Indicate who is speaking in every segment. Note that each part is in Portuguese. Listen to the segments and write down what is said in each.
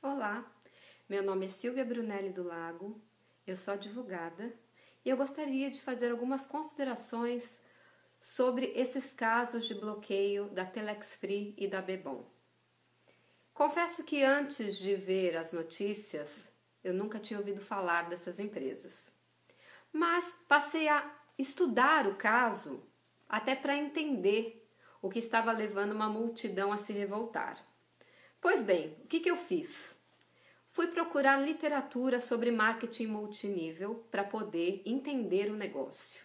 Speaker 1: Olá, meu nome é Silvia Brunelli do Lago, eu sou advogada e eu gostaria de fazer algumas considerações sobre esses casos de bloqueio da Telex Free e da Bebom. Confesso que antes de ver as notícias, eu nunca tinha ouvido falar dessas empresas, mas passei a estudar o caso até para entender o que estava levando uma multidão a se revoltar. Pois bem, o que eu fiz? Fui procurar literatura sobre marketing multinível para poder entender o negócio.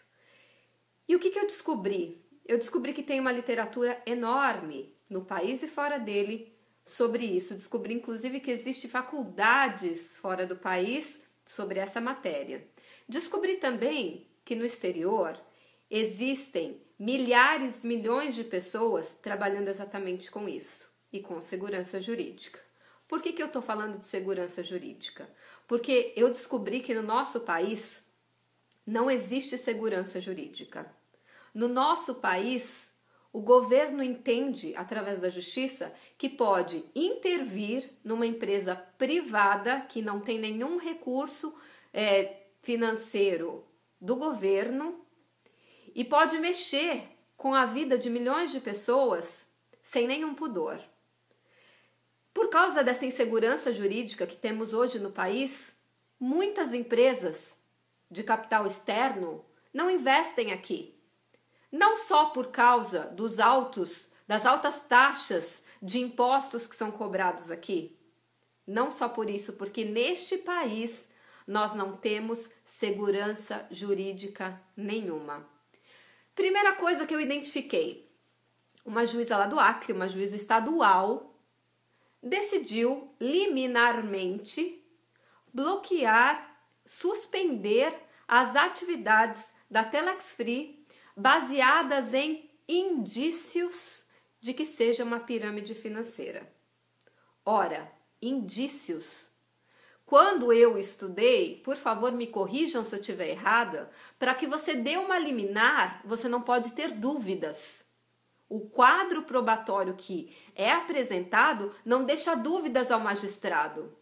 Speaker 1: E o que eu descobri? Eu descobri que tem uma literatura enorme no país e fora dele sobre isso. Descobri inclusive que existem faculdades fora do país sobre essa matéria. Descobri também que no exterior existem milhares, milhões de pessoas trabalhando exatamente com isso e com segurança jurídica. Por que eu estou falando de segurança jurídica? Porque eu descobri que no nosso país não existe segurança jurídica. No nosso país, o governo entende, através da justiça, que pode intervir numa empresa privada que não tem nenhum recurso financeiro do governo e pode mexer com a vida de milhões de pessoas sem nenhum pudor. Por causa dessa insegurança jurídica que temos hoje no país, muitas empresas de capital externo não investem aqui. Não só por causa das altas taxas de impostos que são cobrados aqui. Não só por isso, porque neste país nós não temos segurança jurídica nenhuma. Primeira coisa que eu identifiquei, uma juíza lá do Acre, uma juíza estadual, decidiu liminarmente bloquear, suspender as atividades da Telex Free baseadas em indícios de que seja uma pirâmide financeira. Ora, indícios. Quando eu estudei, por favor me corrijam se eu estiver errada, para que você dê uma liminar, você não pode ter dúvidas. O quadro probatório que é apresentado não deixa dúvidas ao magistrado.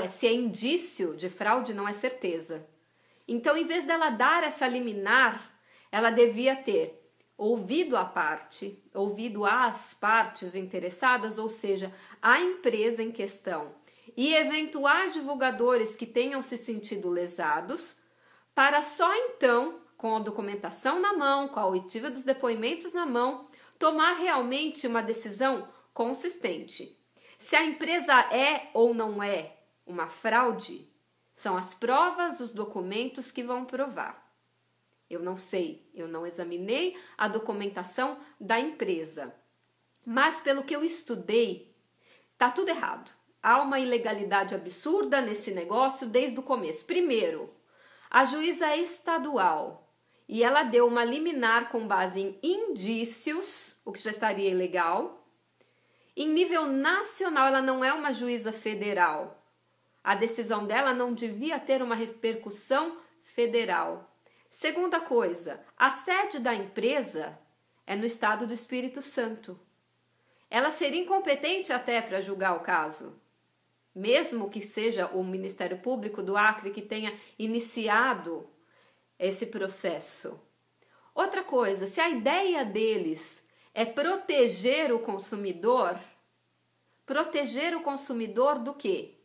Speaker 1: Se é indício de fraude, não é certeza. Então, em vez dela dar essa liminar, ela devia ter ouvido as partes interessadas, ou seja, a empresa em questão, e eventuais divulgadores que tenham se sentido lesados, para só então, com a documentação na mão, com a oitiva dos depoimentos na mão, tomar realmente uma decisão consistente. Se a empresa é ou não é uma fraude, são as provas, os documentos que vão provar. Eu não sei, eu não examinei a documentação da empresa. Mas pelo que eu estudei, tá tudo errado. Há uma ilegalidade absurda nesse negócio desde o começo. Primeiro, a juíza estadual, e ela deu uma liminar com base em indícios, o que já estaria ilegal. Em nível nacional, ela não é uma juíza federal. A decisão dela não devia ter uma repercussão federal. Segunda coisa, a sede da empresa é no estado do Espírito Santo. Ela seria incompetente até para julgar o caso. Mesmo que seja o Ministério Público do Acre que tenha iniciado esse processo. Outra coisa, se a ideia deles é proteger o consumidor do quê?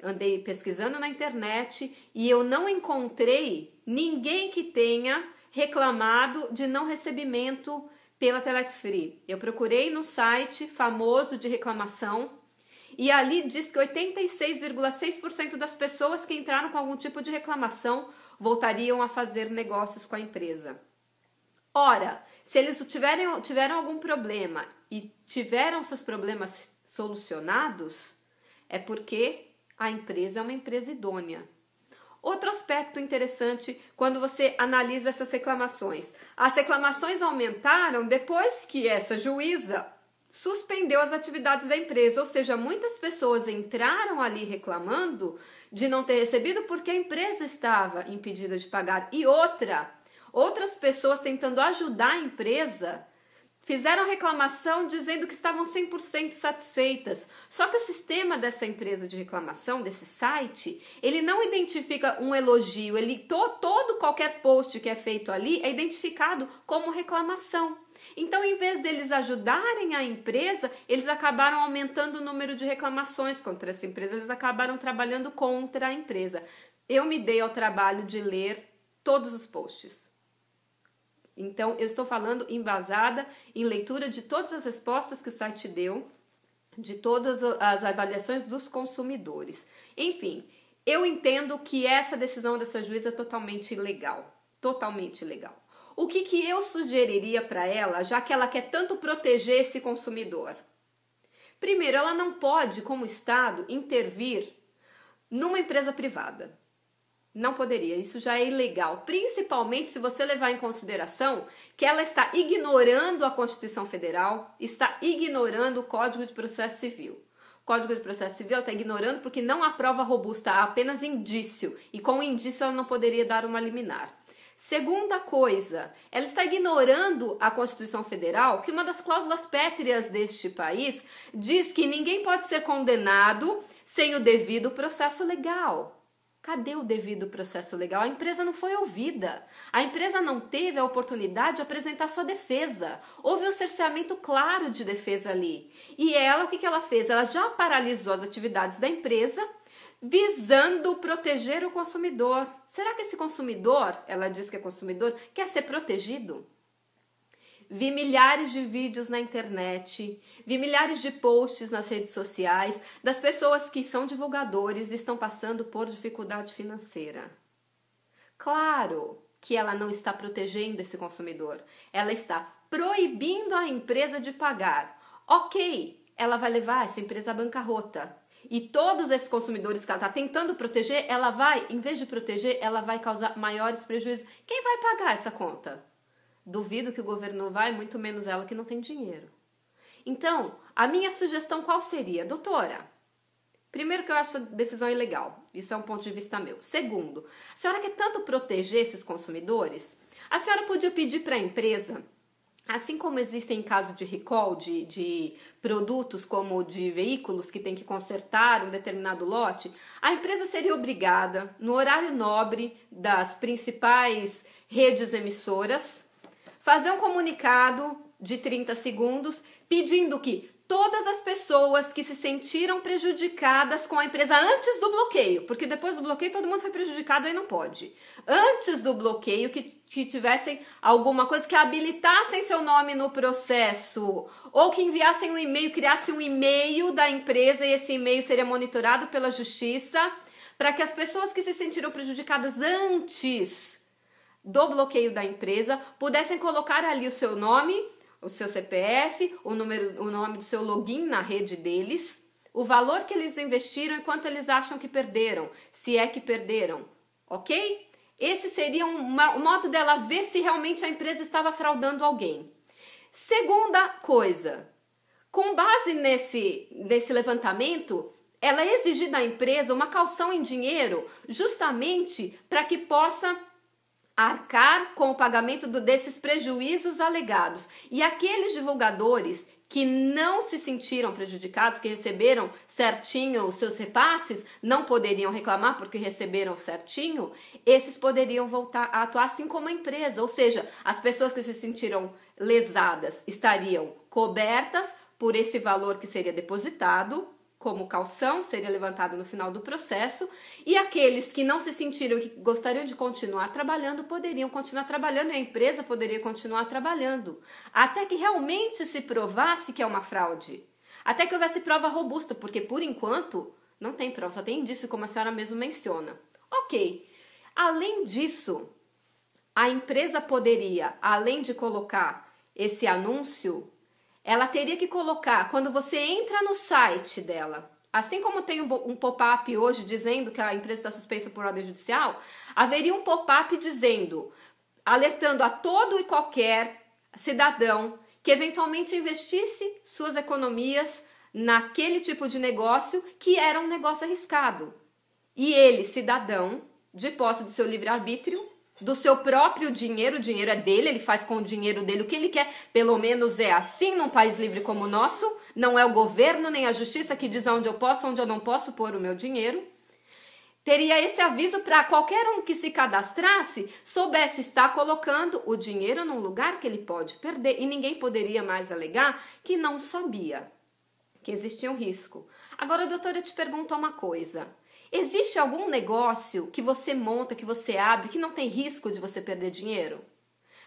Speaker 1: Andei pesquisando na internet e eu não encontrei ninguém que tenha reclamado de não recebimento pela Telex Free. Eu procurei no site famoso de reclamação e ali diz que 86,6% das pessoas que entraram com algum tipo de reclamação voltariam a fazer negócios com a empresa. Ora, se eles tiveram algum problema e tiveram seus problemas solucionados, é porque a empresa é uma empresa idônea. Outro aspecto interessante quando você analisa essas reclamações. As reclamações aumentaram depois que essa juíza suspendeu as atividades da empresa, ou seja, muitas pessoas entraram ali reclamando de não ter recebido porque a empresa estava impedida de pagar. E outras pessoas tentando ajudar a empresa fizeram reclamação dizendo que estavam 100% satisfeitas. Só que o sistema dessa empresa de reclamação, desse site, ele não identifica um elogio, qualquer post que é feito ali é identificado como reclamação. Então, em vez deles ajudarem a empresa, eles acabaram aumentando o número de reclamações contra essa empresa, eles acabaram trabalhando contra a empresa. Eu me dei ao trabalho de ler todos os posts. Então, eu estou falando embasada em leitura de todas as respostas que o site deu, de todas as avaliações dos consumidores. Enfim, eu entendo que essa decisão dessa juíza é totalmente ilegal. Totalmente ilegal. O que eu sugeriria para ela, já que ela quer tanto proteger esse consumidor? Primeiro, ela não pode, como Estado, intervir numa empresa privada. Não poderia, isso já é ilegal, principalmente se você levar em consideração que ela está ignorando a Constituição Federal, está ignorando o Código de Processo Civil. O Código de Processo Civil ela está ignorando porque não há prova robusta, há apenas indício, e com indício ela não poderia dar uma liminar. Segunda coisa, ela está ignorando a Constituição Federal, que uma das cláusulas pétreas deste país diz que ninguém pode ser condenado sem o devido processo legal. Cadê o devido processo legal? A empresa não foi ouvida. A empresa não teve a oportunidade de apresentar sua defesa. Houve um cerceamento claro de defesa ali. E ela, o que ela fez? Ela já paralisou as atividades da empresa, visando proteger o consumidor. Será que esse consumidor, ela diz que é consumidor, quer ser protegido? Vi milhares de vídeos na internet, vi milhares de posts nas redes sociais das pessoas que são divulgadores e estão passando por dificuldade financeira. Claro que ela não está protegendo esse consumidor, ela está proibindo a empresa de pagar. Ok, ela vai levar essa empresa à bancarrota. E todos esses consumidores que ela está tentando proteger, ela vai, em vez de proteger, ela vai causar maiores prejuízos. Quem vai pagar essa conta? Duvido que o governo vai, muito menos ela que não tem dinheiro. Então, a minha sugestão qual seria? Doutora, primeiro que eu acho a decisão ilegal. Isso é um ponto de vista meu. Segundo, a senhora quer tanto proteger esses consumidores? A senhora podia pedir para a empresa, assim como existem em caso de recall de produtos como de veículos que tem que consertar um determinado lote, a empresa seria obrigada, no horário nobre das principais redes emissoras, fazer um comunicado de 30 segundos pedindo que todas as pessoas que se sentiram prejudicadas com a empresa antes do bloqueio, porque depois do bloqueio todo mundo foi prejudicado, aí não pode. Antes do bloqueio, que tivessem alguma coisa que habilitassem seu nome no processo, ou que enviassem um e-mail, criassem um e-mail da empresa e esse e-mail seria monitorado pela justiça, para que as pessoas que se sentiram prejudicadas antes do bloqueio da empresa pudessem colocar ali o seu nome, o seu CPF, o nome do seu login na rede deles, o valor que eles investiram e quanto eles acham que perderam, se é que perderam, ok? Esse seria um modo dela ver se realmente a empresa estava fraudando alguém. Segunda coisa, com base nesse levantamento, ela exigir da empresa uma caução em dinheiro justamente para que possa arcar com o pagamento desses prejuízos alegados. E aqueles divulgadores que não se sentiram prejudicados, que receberam certinho os seus repasses, não poderiam reclamar porque receberam certinho, esses poderiam voltar a atuar assim como a empresa. Ou seja, as pessoas que se sentiram lesadas estariam cobertas por esse valor que seria depositado, como caução, seria levantado no final do processo, e aqueles que não se sentiram e que gostariam de continuar trabalhando, poderiam continuar trabalhando e a empresa poderia continuar trabalhando, até que realmente se provasse que é uma fraude, até que houvesse prova robusta, porque por enquanto não tem prova, só tem indício, como a senhora mesmo menciona. Ok, além disso, a empresa poderia, além de colocar esse anúncio, ela teria que colocar, quando você entra no site dela, assim como tem um pop-up hoje dizendo que a empresa está suspensa por ordem judicial, haveria um pop-up dizendo, alertando a todo e qualquer cidadão que eventualmente investisse suas economias naquele tipo de negócio que era um negócio arriscado. E ele, cidadão, de posse do seu livre-arbítrio, do seu próprio dinheiro, o dinheiro é dele, ele faz com o dinheiro dele o que ele quer, pelo menos é assim num país livre como o nosso, não é o governo nem a justiça que diz onde eu posso, onde eu não posso pôr o meu dinheiro. Teria esse aviso para qualquer um que se cadastrasse, soubesse estar colocando o dinheiro num lugar que ele pode perder e ninguém poderia mais alegar que não sabia, que existia um risco. Agora, doutora, eu te pergunto uma coisa. Existe algum negócio que você monta, que você abre, que não tem risco de você perder dinheiro?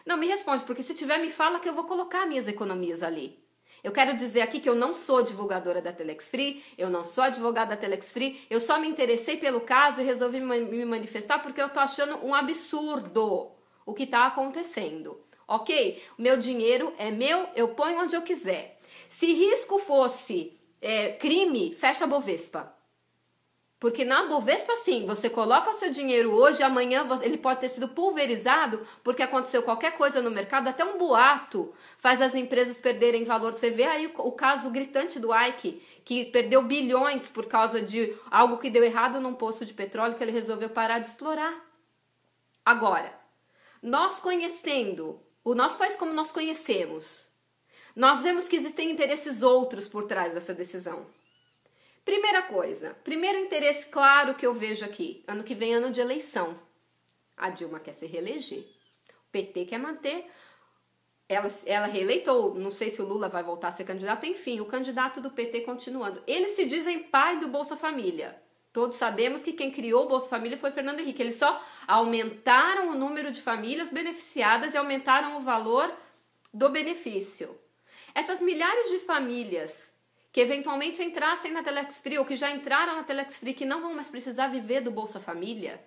Speaker 1: Não, me responde, porque se tiver, me fala que eu vou colocar minhas economias ali. Eu quero dizer aqui que eu não sou divulgadora da Telex Free, eu não sou advogada da Telex Free, eu só me interessei pelo caso e resolvi me manifestar porque eu tô achando um absurdo o que tá acontecendo, ok? O meu dinheiro é meu, eu ponho onde eu quiser. Se risco fosse crime, fecha a Bovespa. Porque na Bovespa, sim, você coloca o seu dinheiro hoje, amanhã ele pode ter sido pulverizado porque aconteceu qualquer coisa no mercado, até um boato faz as empresas perderem valor. Você vê aí o caso gritante do Ike, que perdeu bilhões por causa de algo que deu errado num poço de petróleo que ele resolveu parar de explorar. Agora, nós conhecendo o nosso país como nós conhecemos, nós vemos que existem interesses outros por trás dessa decisão. Primeira coisa, primeiro interesse claro que eu vejo aqui, ano que vem é ano de eleição. A Dilma quer se reeleger, o PT quer manter, ela reeleitou, não sei se o Lula vai voltar a ser candidato, enfim, o candidato do PT continuando. Eles se dizem pai do Bolsa Família. Todos sabemos que quem criou o Bolsa Família foi Fernando Henrique. Eles só aumentaram o número de famílias beneficiadas e aumentaram o valor do benefício. Essas milhares de famílias que eventualmente entrassem na Telex Free ou que já entraram na Telex Free, que não vão mais precisar viver do Bolsa Família,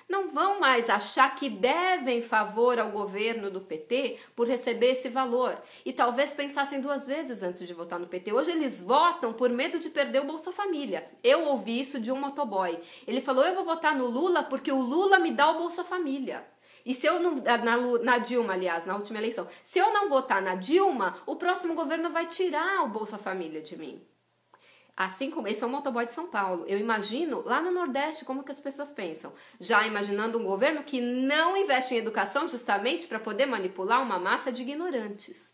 Speaker 1: não vão mais achar que devem favor ao governo do PT por receber esse valor. E talvez pensassem duas vezes antes de votar no PT. Hoje eles votam por medo de perder o Bolsa Família. Eu ouvi isso de um motoboy. Ele falou, eu vou votar no Lula porque o Lula me dá o Bolsa Família. E se eu não, na Dilma, aliás, na última eleição, se eu não votar na Dilma, o próximo governo vai tirar o Bolsa Família de mim. Assim como esse é um motoboy de São Paulo. Eu imagino lá no Nordeste como que as pessoas pensam. Já imaginando um governo que não investe em educação justamente para poder manipular uma massa de ignorantes.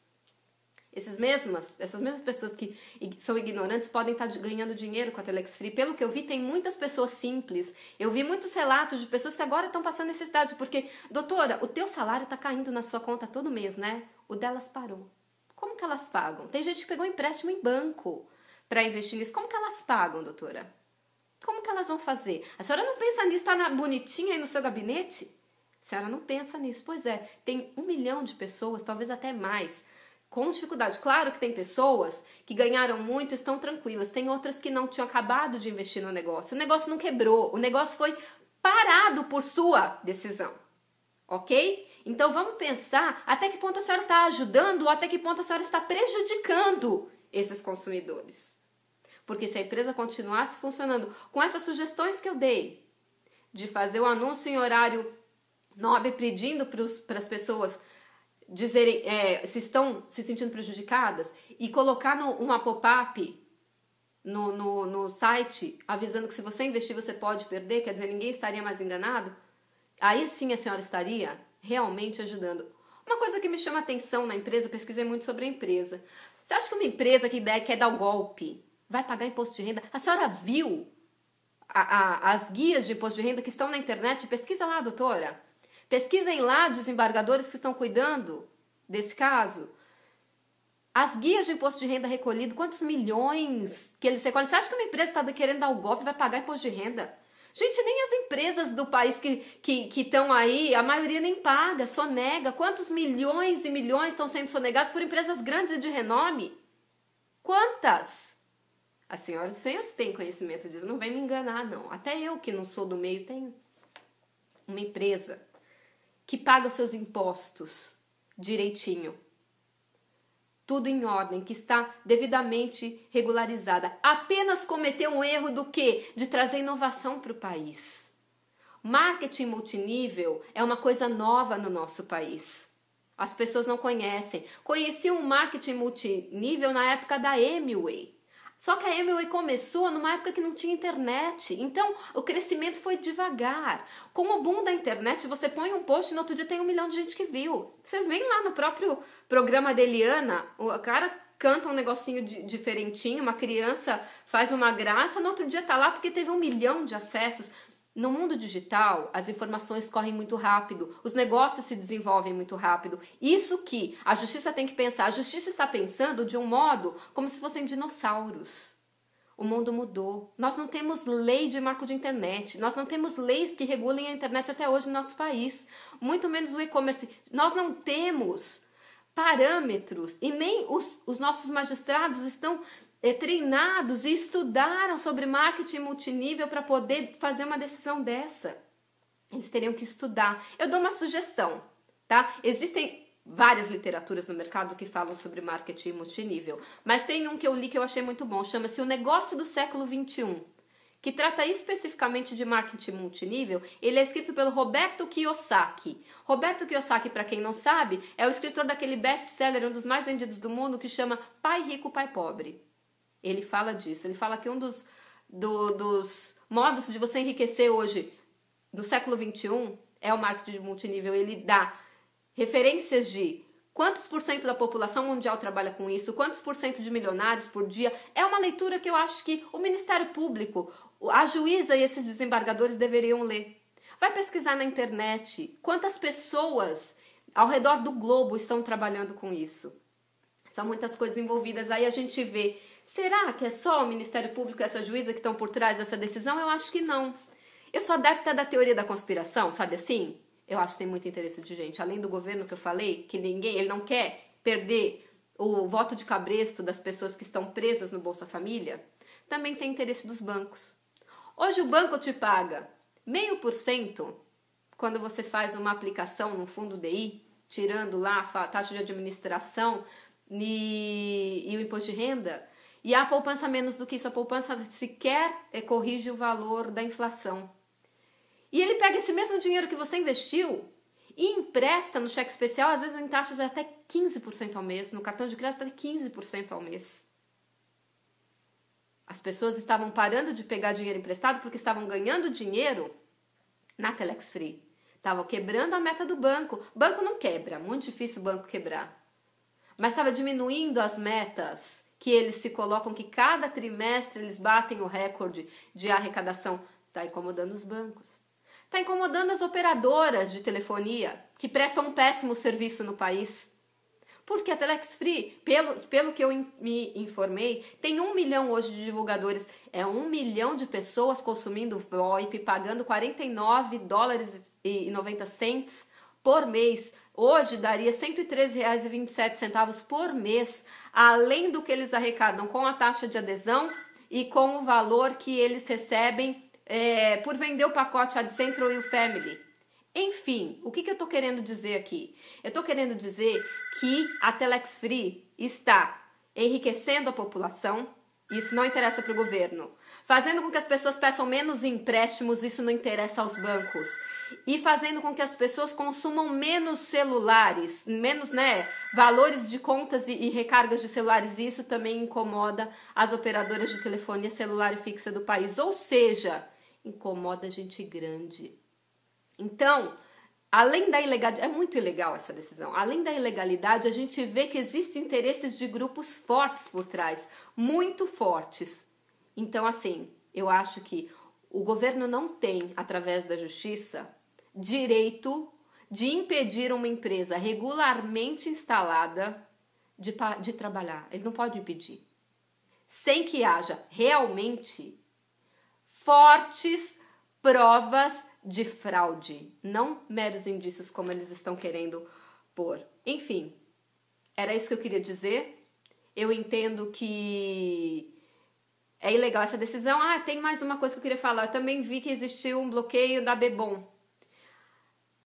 Speaker 1: Essas mesmas pessoas que são ignorantes podem estar ganhando dinheiro com a Telex Free. Pelo que eu vi, tem muitas pessoas simples. Eu vi muitos relatos de pessoas que agora estão passando necessidade. Porque, doutora, o teu salário está caindo na sua conta todo mês, né? O delas parou. Como que elas pagam? Tem gente que pegou empréstimo em banco para investir nisso. Como que elas pagam, doutora? Como que elas vão fazer? A senhora não pensa nisso? Está bonitinha aí no seu gabinete? A senhora não pensa nisso. Pois é, tem 1 milhão de pessoas, talvez até mais, com dificuldade. Claro que tem pessoas que ganharam muito e estão tranquilas. Tem outras que não tinham acabado de investir no negócio. O negócio não quebrou. O negócio foi parado por sua decisão. Ok? Então vamos pensar até que ponto a senhora está ajudando ou até que ponto a senhora está prejudicando esses consumidores. Porque se a empresa continuasse funcionando com essas sugestões que eu dei, de fazer o anúncio em horário nobre pedindo para as pessoas dizerem se estão se sentindo prejudicadas e colocar uma pop-up no site avisando que se você investir você pode perder, quer dizer, ninguém estaria mais enganado, aí sim a senhora estaria realmente ajudando. Uma coisa que me chama a atenção na empresa, pesquisei muito sobre a empresa. Você acha que uma empresa que quer dar o golpe vai pagar imposto de renda? A senhora viu as guias de imposto de renda que estão na internet? Pesquisa lá, doutora. Pesquisem lá desembargadores que estão cuidando desse caso. As guias de imposto de renda recolhido, quantos milhões que eles recolhem? Você acha que uma empresa está querendo dar o golpe e vai pagar imposto de renda? Gente, nem as empresas do país que estão aí, a maioria nem paga, sonega. Quantos milhões e milhões estão sendo sonegados por empresas grandes e de renome? Quantas? As senhoras e senhores têm conhecimento disso, não vem me enganar, não. Até eu, que não sou do meio, tenho uma empresa que paga seus impostos direitinho. Tudo em ordem, que está devidamente regularizada. Apenas cometeu um erro do quê? De trazer inovação para o país. Marketing multinível é uma coisa nova no nosso país. As pessoas não conhecem. Conheciam o marketing multinível na época da Amway. Só que a Amway começou numa época que não tinha internet, então o crescimento foi devagar. Com o boom da internet, você põe um post e no outro dia tem 1 milhão de gente que viu. Vocês veem lá no próprio programa da Eliana, o cara canta um negocinho diferentinho, uma criança faz uma graça, no outro dia tá lá porque teve 1 milhão de acessos. No mundo digital, as informações correm muito rápido, os negócios se desenvolvem muito rápido. Isso que a justiça tem que pensar. A justiça está pensando de um modo como se fossem dinossauros. O mundo mudou. Nós não temos lei de marco de internet. Nós não temos leis que regulem a internet até hoje no nosso país. Muito menos o e-commerce. Nós não temos parâmetros e nem os nossos magistrados estão treinados e estudaram sobre marketing multinível para poder fazer uma decisão dessa. Eles teriam que estudar. Eu dou uma sugestão, tá? Existem várias literaturas no mercado que falam sobre marketing multinível, mas tem um que eu li que eu achei muito bom, chama-se O Negócio do Século XXI, que trata especificamente de marketing multinível. Ele é escrito pelo Roberto Kiyosaki. Roberto Kiyosaki, para quem não sabe, é o escritor daquele best-seller, um dos mais vendidos do mundo, que chama Pai Rico, Pai Pobre. Ele fala disso, ele fala que um dos modos de você enriquecer hoje, no século XXI, é o marketing multinível. Ele dá referências de quantos por cento da população mundial trabalha com isso, quantos por cento de milionários por dia. É uma leitura que eu acho que o Ministério Público, a juíza e esses desembargadores deveriam ler. Vai pesquisar na internet quantas pessoas ao redor do globo estão trabalhando com isso. São muitas coisas envolvidas. Aí a gente vê, será que é só o Ministério Público e essa juíza que estão por trás dessa decisão? Eu acho que não. Eu sou adepta da teoria da conspiração, sabe assim? Eu acho que tem muito interesse de gente. Além do governo que eu falei, que ele não quer perder o voto de cabresto das pessoas que estão presas no Bolsa Família, também tem interesse dos bancos. Hoje o banco te paga 0,5% quando você faz uma aplicação num fundo DI, tirando lá a taxa de administração e o imposto de renda, e a poupança menos do que isso. A poupança sequer corrige o valor da inflação. E ele pega esse mesmo dinheiro que você investiu e empresta no cheque especial, às vezes em taxas até 15% ao mês, no cartão de crédito até 15% ao mês. As pessoas estavam parando de pegar dinheiro emprestado porque estavam ganhando dinheiro na Telex Free. Estavam quebrando a meta do banco. Banco não quebra, é muito difícil o banco quebrar. Mas estava diminuindo as metas que eles se colocam, que cada trimestre eles batem o recorde de arrecadação. Está incomodando os bancos. Está incomodando as operadoras de telefonia, que prestam um péssimo serviço no país. Porque a Telex Free, pelo que eu me informei, tem 1 milhão hoje de divulgadores. É 1 milhão de pessoas consumindo VoIP, pagando $49,90 por mês. Hoje daria R$ 113,27 por mês, além do que eles arrecadam com a taxa de adesão e com o valor que eles recebem por vender o pacote AdCentral e o Family. Enfim, o que eu estou querendo dizer aqui? Eu estou querendo dizer que a Telex Free está enriquecendo a população, isso não interessa para o governo, fazendo com que as pessoas peçam menos empréstimos, isso não interessa aos bancos, e fazendo com que as pessoas consumam menos celulares, menos valores de contas e recargas de celulares, e isso também incomoda as operadoras de telefonia celular e fixa do país, ou seja, incomoda gente grande. Então, além da ilegalidade, é muito ilegal essa decisão, além da ilegalidade, a gente vê que existem interesses de grupos fortes por trás, muito fortes. Então, assim, eu acho que o governo não tem, através da justiça, direito de impedir uma empresa regularmente instalada de trabalhar. Eles não podem impedir. Sem que haja realmente fortes provas de fraude, não meros indícios como eles estão querendo pôr. Enfim, era isso que eu queria dizer. Eu entendo que é ilegal essa decisão. Tem mais uma coisa que eu queria falar. Eu também vi que existiu um bloqueio da Bebom.